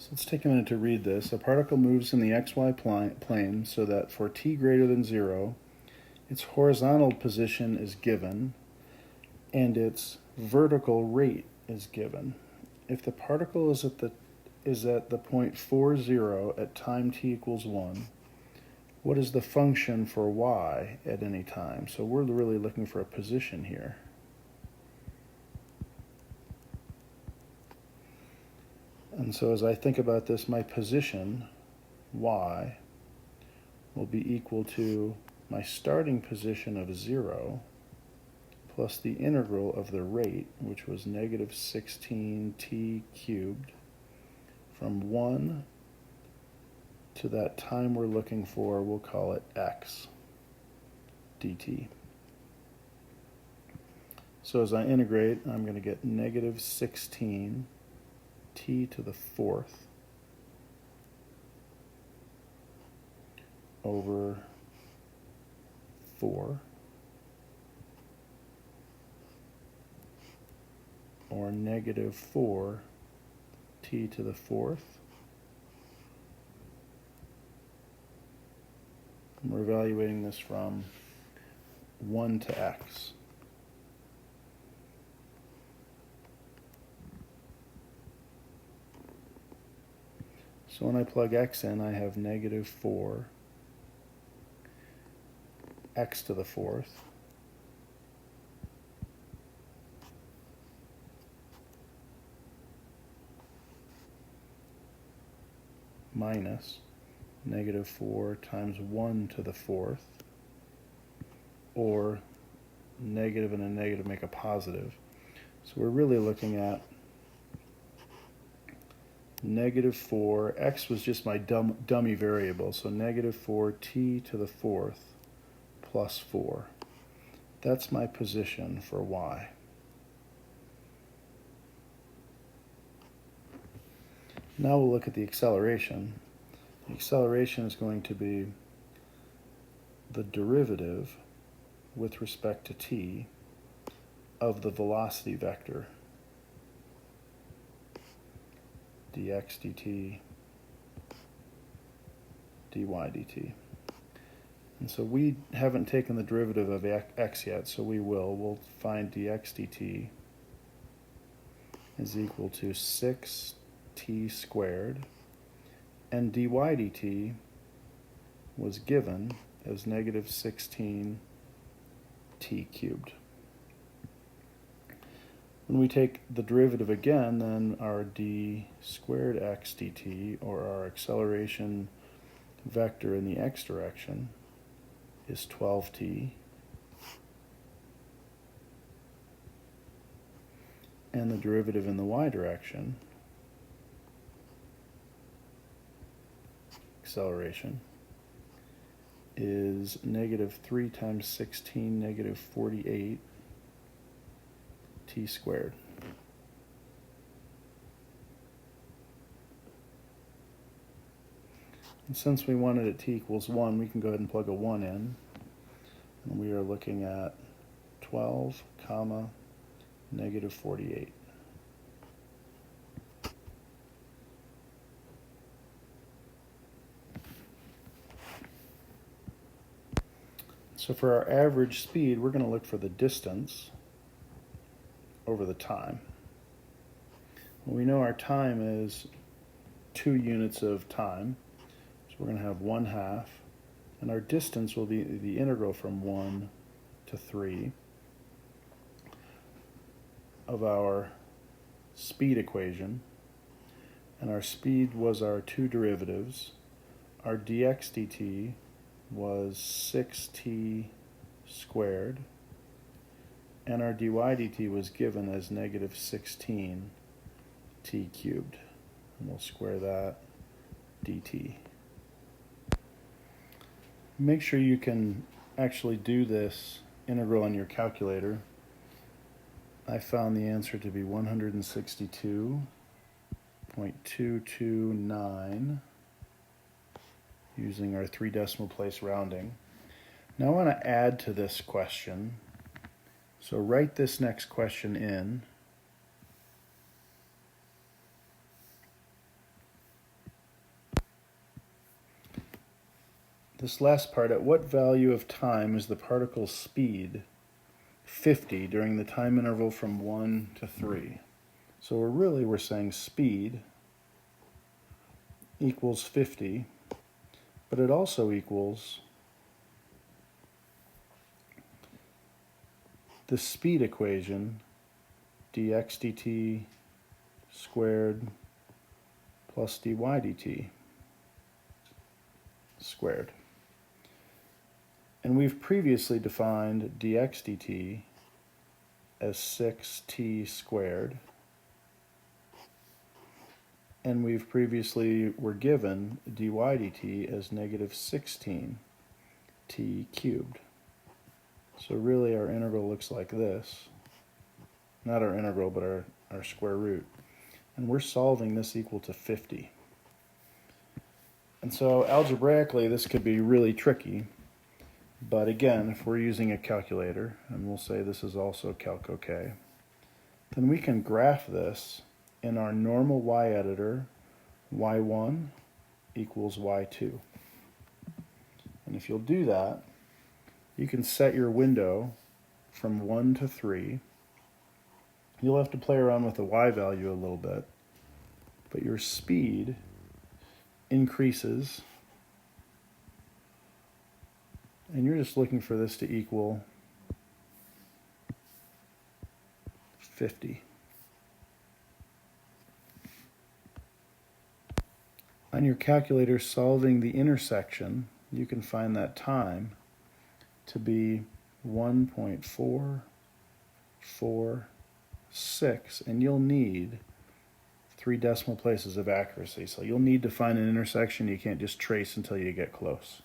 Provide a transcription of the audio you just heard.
So let's take a minute to read this. A particle moves in the xy plane so that for t greater than 0, its horizontal position is given and its vertical rate is given. If the particle is at the point 40 at time t equals 1, what is the function for y at any time? So we're really looking for a position here. And so as I think about this, my position, y, will be equal to my starting position of 0 plus the integral of the rate, which was negative 16t cubed, from 1 to that time we're looking for, we'll call it x dt. So as I integrate, I'm going to get negative 16 t to the 4th over 4, or negative 4 t to the 4th. And we're evaluating this from 1 to x. So when I plug x in, I have negative 4 x to the 4th minus negative 4 times 1 to the 4th, or negative and a negative make a positive. So we're really looking at negative 4, x was just my dummy variable, so negative 4 t to the 4th plus 4. That's my position for y. Now we'll look at the acceleration. The acceleration is going to be the derivative with respect to t of the velocity vector, dx dt, dy dt. And so we haven't taken the derivative of x yet, so we will. We'll find dx dt is equal to 6t squared, and dy dt was given as negative 16t cubed. When we take the derivative again, then our d squared x dt, or our acceleration vector in the x direction, is 12t, and the derivative in the y direction, acceleration, is negative 3 times 16, negative 48 t squared. And since we wanted it t equals 1, we can go ahead and plug a 1 in. And we are looking at 12 comma negative 48. So for our average speed, we're going to look for the distance over the time. Well, we know our time is 2 units of time, so we're going to have 1/2, and our distance will be the integral from 1 to 3 of our speed equation, and our speed was our 2 derivatives. Our dx dt was 6t squared, and our dy dt was given as negative 16t cubed. And we'll square that dt. Make sure you can actually do this integral on your calculator. I found the answer to be 162.229 using our 3 decimal place rounding. Now I want to add to this question. So write this next question in. This last part, at what value of time is the particle's speed 50 during the time interval from 1 to 3? So we're saying speed equals 50, but it also equals the speed equation, dx dt squared plus dy dt squared. And we've previously defined dx dt as 6t squared, and we've previously were given dy dt as negative 16t cubed. So really our integral looks like this. Not our integral, but our square root. And we're solving this equal to 50. And so algebraically this could be really tricky, but again, if we're using a calculator, and we'll say this is also Calc OK, then we can graph this in our normal y editor, y1 equals y2. And if you'll do that, you can set your window from 1 to 3. You'll have to play around with the y value a little bit, but your speed increases, and you're just looking for this to equal 50. On your calculator solving the intersection, you can find that time to be 1.446, and you'll need 3 decimal places of accuracy. So you'll need to find an intersection. You can't just trace until you get close.